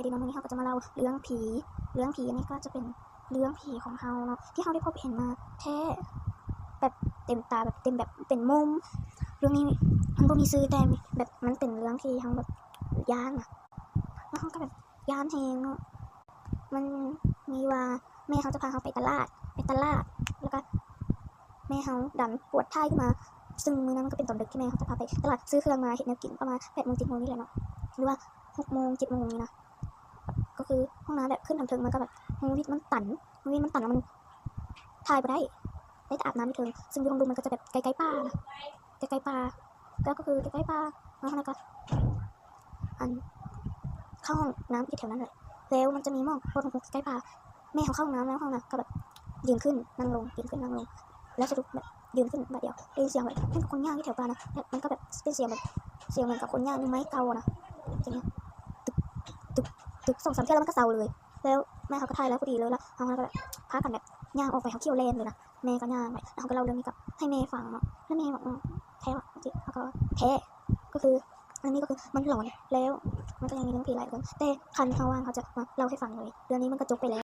ดีเนาะวันนี้เราก็จะมาเล่าเรื่องผีอันนี้ก็จะเป็นเรื่องผีของเราเนาะที่เราได้พบเห็นมาแท้แบบเต็มตาแบบเต็มแบบเป็นมุมเรื่องนี้มันบ่มีซื้อแต่แบบมันเป็นเรื่องที่ทั้งแบบย่านอะแล้วเขาก็แบบย่านแฮงเนาะมันมีว่าแม่เขาจะพาเขาไปตลาดแล้วก็แม่เขาดันปวดท้ายขึ้นมาซึ่งมื้อนั้นมันก็เป็นตอนดึกที่แม่เขาจะพาไปตลาดซื้อเครื่องมาเห็นแนวกินประมาณ8 โมง 7 โมงนี่แหละเนาะหรือว่า6 โมง 7 โมงนี่นะก็คือห้องน้ำแบบขึ้นทางเทิงมันก็แบบมันตันแล้วมันถ่ายไปได้แต่อาบน้ำไม่เทิงซึ่งอยู่ห้องดูมันก็จะแบบใกล้ๆป่านะใกล้ๆป่าก็คือใกล้ๆป่าแล้วก็อันเข้าห้องน้ำอยู่แถวนั้นเลยแล้วมันจะมีหม้อพอถึงใกล้ป่าแม่เขาเข้าห้องน้ำแล้วห้องน้ำก็แบบยืนขึ้นนั่งลงแล้วสรุปแบบยืนขึ้นแบบเดียวได้ยินเสียงแบบเป็นคนย่างที่แถวป่านะมันก็แบบเป็นเสียงแบบเสียงเหมือนกับคนย่างในไม้เก่านะอย่างเงี้ยตึก2-3 เที่ยวแล้วมันก็เซาเลยแล้วแม่เขาก็ถ่ายแล้วพอดีเลยแล้วเขาก็แบบพากันแบบย่างออกไปเขาเที่ยวเลนเลยนะแม่ก็ย่างไปแล้วเขาก็เล่าเรื่องนี้กับให้แม่ฟังเนาะแล้วแม่บอกแท้จริงเขาก็แท้ก็คืออันนี้ก็คือมันหลอนแล้วมันก็ยังมีเรื่องผีหลายเรื่องแต่คันเขาว่างเขาจะมาเล่าให้ฟังเลยเรื่องนี้มันก็จบไปแล้ว